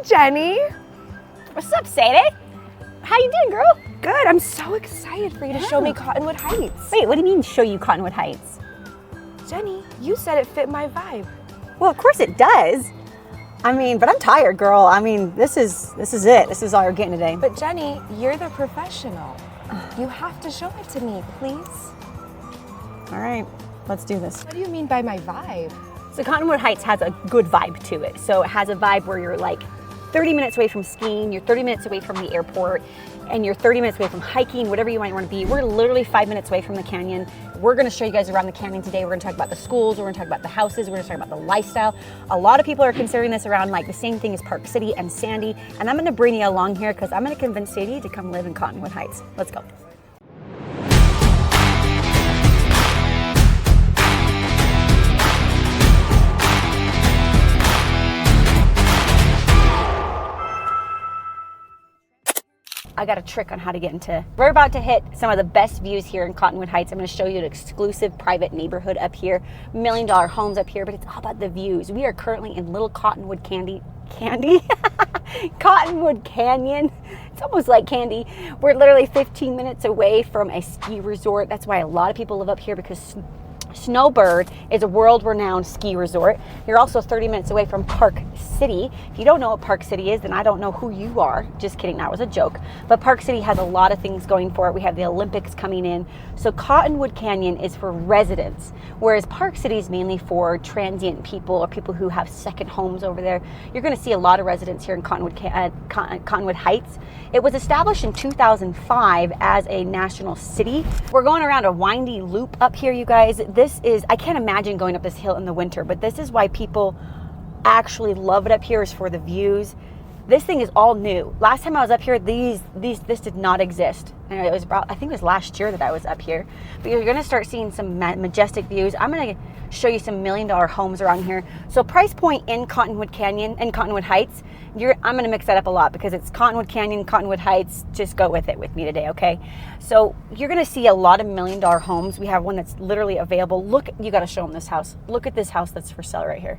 Jenny. What's up, Sadie? How you doing, girl? Good. I'm so excited for you to show me Cottonwood Heights. Wait, what do you mean show you Cottonwood Heights? Jenny, you said it fit my vibe. Well, of course it does. I mean, but I'm tired, girl. I mean, this is it. This is all you're getting today. But Jenny, you're the professional. You have to show it to me, please. All right, let's do this. What do you mean by my vibe? So Cottonwood Heights has a good vibe to it. So it has a vibe where you're like 30 minutes away from skiing, you're 30 minutes away from the airport, and you're 30 minutes away from hiking, whatever you might want to be. We're literally 5 minutes away from the canyon. We're going to show you guys around the canyon today. We're going to talk about the schools, we're going to talk about the houses, we're going to talk about the lifestyle. A lot of people are considering this around like the same thing as Park City and Sandy, and I'm going to bring you along here because I'm going to convince Sadie to come live in Cottonwood Heights. Let's go. I got a trick on how to get into. We're about to hit some of the best views here in Cottonwood Heights. I'm going to show you an exclusive private neighborhood up here, $1 million homes up here, but it's all about the views. We are currently in Little Cottonwood Cottonwood Canyon. It's almost like candy. We're literally 15 minutes away from a ski resort. That's why a lot of people live up here, because Snowbird is a world-renowned ski resort. You're also 30 minutes away from Park City. If you don't know what Park City is, then I don't know who you are. Just kidding, that was a joke. But Park City has a lot of things going for it. We have the Olympics coming in. So Cottonwood Canyon is for residents, whereas Park City is mainly for transient people or people who have second homes over there. You're going to see a lot of residents here in Cottonwood Heights. It was established in 2005 as a national city. We're going around a windy loop up here, you guys. I can't imagine going up this hill in the winter, but this is why people actually love it up here, is for the views. This thing is all new. Last time I was up here, this did not exist. And it was about, I think it was last year that I was up here. But you're gonna start seeing some majestic views. I'm gonna show you some $1 million homes around here. So price point in Cottonwood Canyon and Cottonwood Heights, I'm gonna mix that up a lot because it's Cottonwood Canyon, Cottonwood Heights. Just go with it with me today, okay? So you're gonna see a lot of $1 million homes. We have one that's literally available. Look, you gotta show them this house. Look at this house that's for sale right here.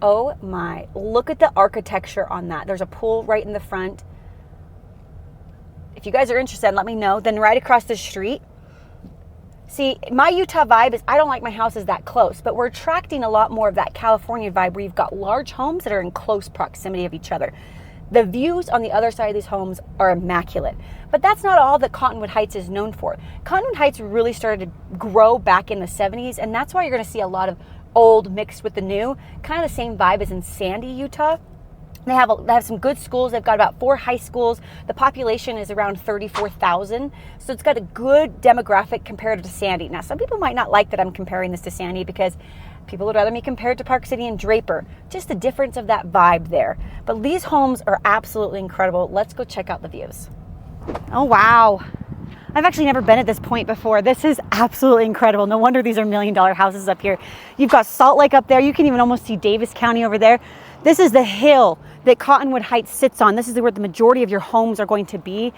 Oh my, look at the architecture on that. There's a pool right in the front. If you guys are interested, let me know. Then right across the street. See, my Utah vibe is I don't like my houses that close, but we're attracting a lot more of that California vibe where you've got large homes that are in close proximity of each other. The views on the other side of these homes are immaculate. But that's not all that Cottonwood Heights is known for. Cottonwood Heights really started to grow back in the 70s, and that's why you're going to see a lot of old mixed with the new, kind of the same vibe as in Sandy, Utah. They have some good schools. They've got about 4 high schools. The population is around 34,000. So it's got a good demographic compared to Sandy. Now, some people might not like that I'm comparing this to Sandy because people would rather me compare it to Park City and Draper. Just the difference of that vibe there. But these homes are absolutely incredible. Let's go check out the views. Oh, wow. I've actually never been at this point before. This is absolutely incredible. No wonder these are $1 million houses up here. You've got Salt Lake up there. You can even almost see Davis County over there. This is the hill that Cottonwood Heights sits on. This is where the majority of your homes are going to be.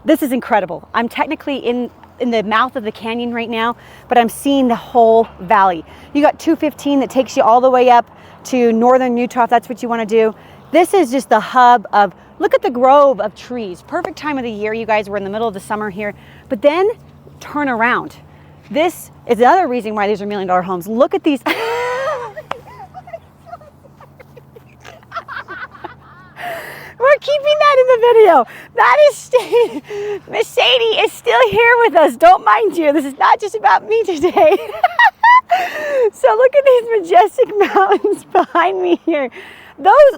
This is incredible. I'm technically in the mouth of the canyon right now, but I'm seeing the whole valley. You got 215 that takes you all the way up to northern Utah if that's what you want to do. This is just the hub of, look at the grove of trees. Perfect time of the year, you guys. We're in the middle of the summer here. But then turn around. This is another reason why these are $1 million homes. Look at these. We're keeping that in the video. That is, Miss Sadie is still here with us. Don't mind you. This is not just about me today. So look at these majestic mountains behind me here.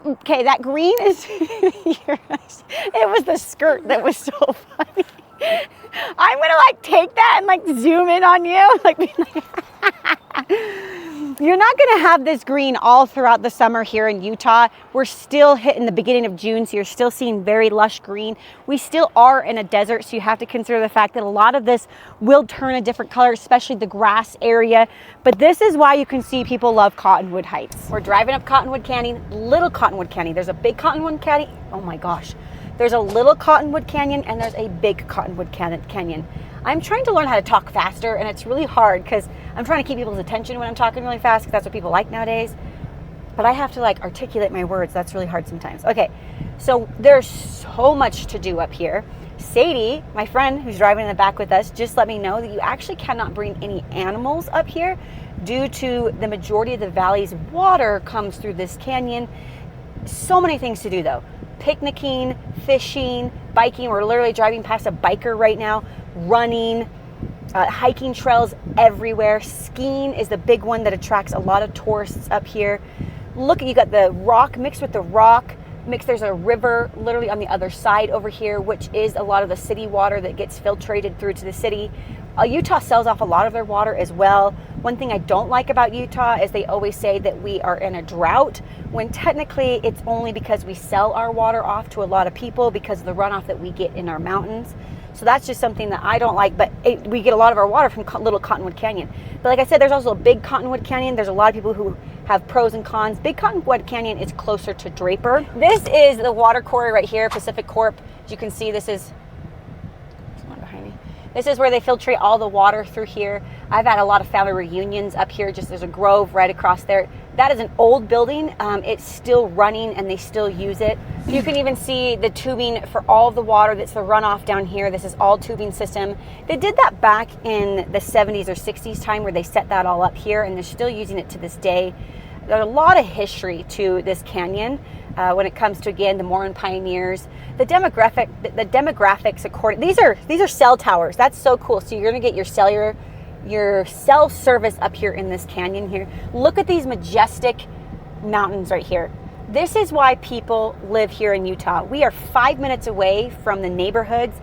Okay, that green is, it was the skirt that was so funny. I'm gonna like take that and like zoom in on you. You're not gonna have this green all throughout the summer here in Utah. We're still hitting the beginning of June, so you're still seeing very lush green. We still are in a desert, so you have to consider the fact that a lot of this will turn a different color, especially the grass area. But this is why you can see people love Cottonwood Heights. We're driving up Cottonwood Canyon, Little Cottonwood Canyon. There's a big Cottonwood Canyon. Oh my gosh. There's a little Cottonwood Canyon and there's a big Cottonwood Canyon. I'm trying to learn how to talk faster, and it's really hard because I'm trying to keep people's attention when I'm talking really fast because that's what people like nowadays. but I have to like articulate my words. That's really hard sometimes. Okay, so there's so much to do up here. Sadie, my friend who's driving in the back with us, just let me know that you actually cannot bring any animals up here due to the majority of the valley's water comes through this canyon. So many things to do though. Picnicking, fishing, biking. We're literally driving past a biker right now, running, hiking trails everywhere. Skiing is the big one that attracts a lot of tourists up here. Look, you got the rock mixed with the rock. There's a river literally on the other side over here, which is a lot of the city water that gets filtrated through to the city. Utah sells off a lot of their water as well. One thing I don't like about Utah is they always say that we are in a drought, when technically it's only because we sell our water off to a lot of people because of the runoff that we get in our mountains. So that's just something that I don't like, but we get a lot of our water from Little Cottonwood Canyon. But like I said, there's also a big Cottonwood Canyon. There's a lot of people who have pros and cons. Big Cottonwood Canyon is closer to Draper. This is the water quarry right here, Pacific Corp. As you can see, this is one behind me. This is where they filtrate all the water through here. I've had a lot of family reunions up here. Just there's a grove right across there. That is an old building. It's still running and they still use it. You can even see the tubing for all of the water that's the runoff down here. This is all tubing system. They did that back in the 70s or 60s time where they set that all up here, and they're still using it to this day. There's a lot of history to this canyon when it comes to, again, the Mormon pioneers. The demographics according, these are cell towers. That's so cool. So you're gonna get your cell service up here in this canyon here. Look at these majestic mountains right here. This is why people live here in Utah. We are 5 minutes away from the neighborhoods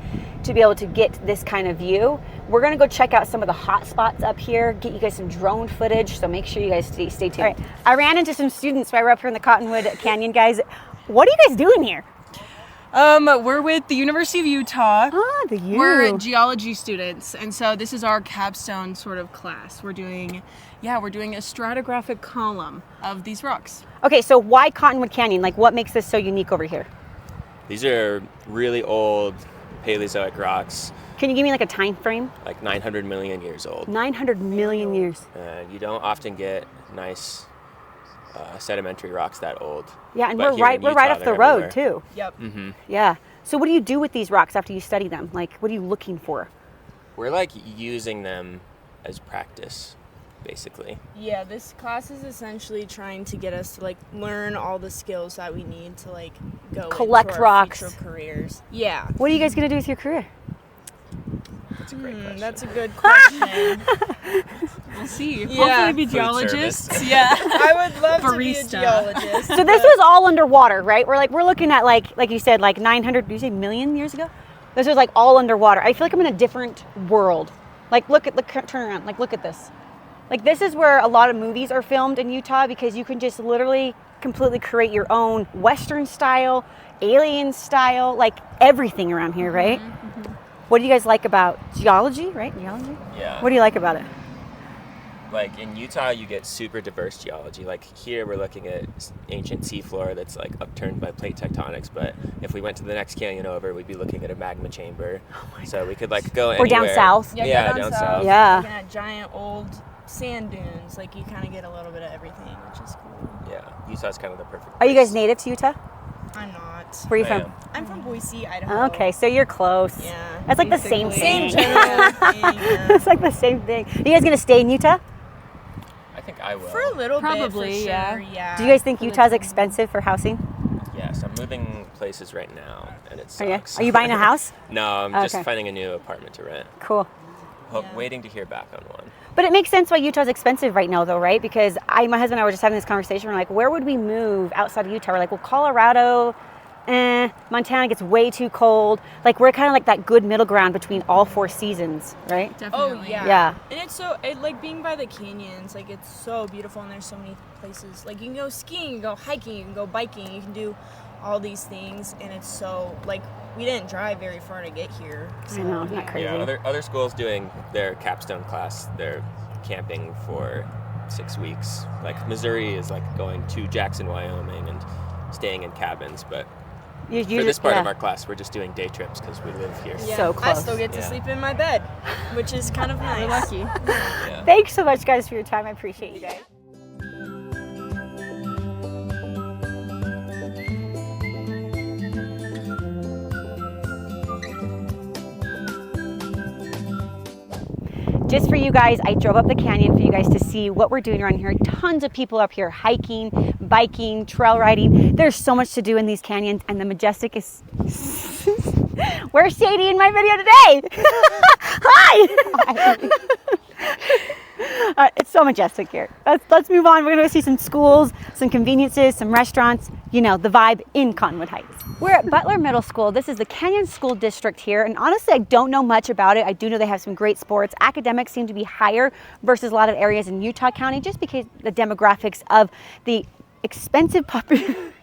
to be able to get this kind of view. We're gonna go check out some of the hot spots up here, get you guys some drone footage, so make sure you guys stay tuned. All right, I ran into some students while we're up here in the Cottonwood Canyon, guys. What are you guys doing here? We're with the University of Utah. Ah, the U. We're geology students, and so this is our capstone sort of class. We're doing a stratigraphic column of these rocks. Okay, so why Cottonwood Canyon? Like, what makes this so unique over here? These are really old Paleozoic rocks. Can you give me like a time frame? Like 900 million years old. 900 million years. You don't often get nice sedimentary rocks that old. Yeah, and But we're here in right Utah, off the they're road everywhere. too. Yep. Mm-hmm. Yeah. So what do you do with these rocks after you study them? Like, what are you looking for? We're like using them as practice, basically. Yeah, this class is essentially trying to get us to like learn all the skills that we need to like go Collect into our rocks. future careers. Yeah. What are you guys gonna do with your career? That's a great question. That's a good question. We'll see. Yeah. Hopefully be Food geologists. service. Yeah. I would love to be a Barista. geologist. So this was all underwater, right? We're looking at like you said, like 900. Did you say million years ago? This was like all underwater. I feel like I'm in a different world. Like turn around. Like look at this. Like this is where a lot of movies are filmed in Utah because you can just literally completely create your own Western style, alien style, like everything around here, right? Mm-hmm. What do you guys like about geology, right? Geology? Yeah. What do you like about it? Like in Utah, you get super diverse geology. Like here, we're looking at ancient seafloor that's like upturned by plate tectonics. But if we went to the next canyon over, we'd be looking at a magma chamber. So we could like go anywhere. Or down south. Yeah, down south. Yeah. Looking at giant old sand dunes, like you kind of get a little bit of everything, which is cool. Yeah, Utah's kind of the perfect Are you guys place. native to Utah? I'm not. Where are you I from? am. I'm from Boise, Idaho. Okay, so you're close. Yeah. That's like the same basically. thing. Same general thing, yeah. It's like the same thing. Are you guys gonna stay in Utah? I think I will. For a little Probably, bit, for yeah. sure, yeah. Do you guys think Utah's expensive for housing? Yes, I'm moving places right now, and it Are you? sucks. Are you buying a house? No, I'm Okay. just finding a new apartment to rent. Cool. Waiting to hear back on one. But it makes sense why Utah's expensive right now, though, right? Because my husband and I were just having this conversation. We're like, where would we move outside of Utah? We're like, well, Colorado, Montana gets way too cold. Like, we're kind of like that good middle ground between all four seasons, right? Oh yeah. Yeah. And it's like being by the canyons, like it's so beautiful, and there's so many places. Like you can go skiing, you can go hiking, you can go biking, you can do all these things, and it's so like we didn't drive very far to get here. So, I know, isn't that crazy? Yeah, other schools doing their capstone class, they're camping for 6 weeks. Like Missouri is like going to Jackson, Wyoming, and staying in cabins, but You for this part yeah. of our class, we're just doing day trips because we live here. Yeah, So I close. still get to Yeah. sleep in my bed, which is kind of nice. Lucky. Yeah. Thanks so much, guys, for your time. I appreciate you guys. just for you guys, I drove up the canyon for you guys to see what we're doing around here. Tons of people up here hiking, biking, trail riding. There's so much to do in these canyons, and the Majestic is... Where's Sadie in my video today? Hi! It's so majestic here. Let's move on. We're going to go see some schools, some conveniences, some restaurants. You know, the vibe in Cottonwood Heights. We're at Butler Middle School. This is the Canyon School District here. And honestly, I don't know much about it. I do know they have some great sports. Academics seem to be higher versus a lot of areas in Utah County just because the demographics of the expensive population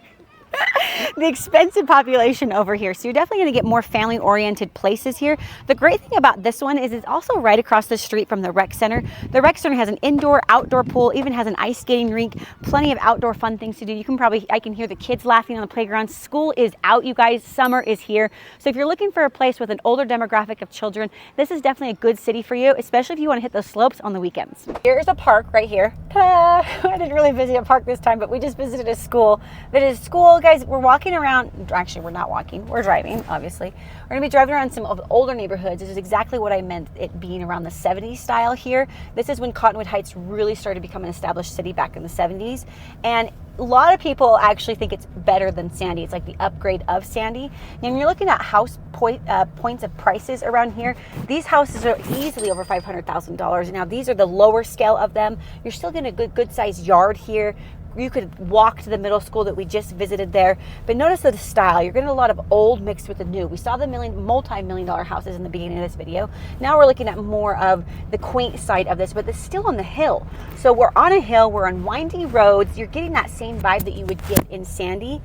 over here. So you're definitely going to get more family-oriented places here. The great thing about this one is it's also right across the street from the rec center. The rec center has an indoor, outdoor pool, even has an ice skating rink, plenty of outdoor fun things to do. I can hear the kids laughing on the playground. School is out, you guys. Summer is here. So if you're looking for a place with an older demographic of children, this is definitely a good city for you, especially if you want to hit those slopes on the weekends. Here's a park right here. I didn't really visit a park this time, but we just visited a school. That is school, guys. We're walking around. Actually, we're not walking. We're driving, obviously. We're going to be driving around some of the older neighborhoods. This is exactly what I meant, it being around the 70s style here. This is when Cottonwood Heights really started to become an established city back in the 70s. And a lot of people actually think it's better than Sandy. It's like the upgrade of Sandy. And you're looking at house points of prices around here. These houses are easily over $500,000. Now, these are the lower scale of them. You're still getting a good sized yard here. You could walk to the middle school that we just visited there. But notice the style. You're getting a lot of old mixed with the new. We saw the multi-million-dollar houses in the beginning of this video. Now we're looking at more of the quaint side of this, but it's still on the hill. So we're on a hill. We're on windy roads. You're getting that same vibe that you would get in Sandy.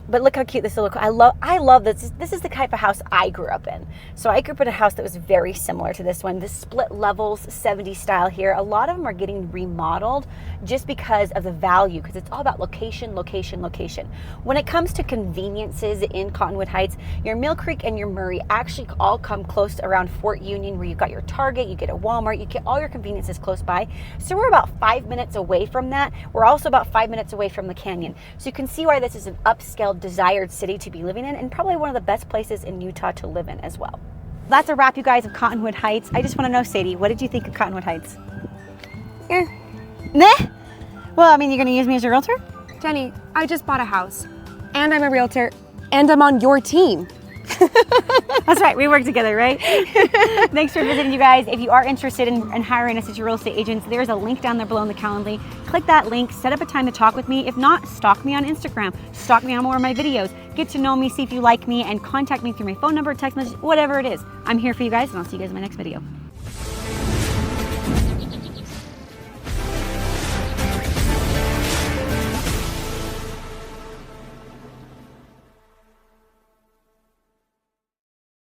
But look how cute this little, I love this. This is the type of house I grew up in. So I grew up in a house that was very similar to this one. This split levels, 70s style here. A lot of them are getting remodeled just because of the value, because it's all about location, location, location. When it comes to conveniences in Cottonwood Heights, your Mill Creek and your Murray actually all come close to around Fort Union, where you've got your Target, you get a Walmart, you get all your conveniences close by. So we're about 5 minutes away from that. We're also about 5 minutes away from the canyon. So you can see why this is an upscale, desired city to be living in, and probably one of the best places in Utah to live in as well. That's a wrap, you guys, of Cottonwood Heights. I just want to know, Sadie, what did you think of Cottonwood Heights? Nah? Well, I mean, you're going to use me as your realtor? Jenny, I just bought a house, and I'm a realtor, and I'm on your team. That's right, we work together, right? Thanks for visiting, you guys. If you are interested in hiring us as your real estate agents, there's a link down there below in the Calendly. Click that link, set up a time to talk with me. If not, stalk me on Instagram, stalk me on more of my videos, get to know me, see if you like me, and contact me through my phone number, text message, whatever it is. I'm here for you guys, and I'll see you guys in my next video.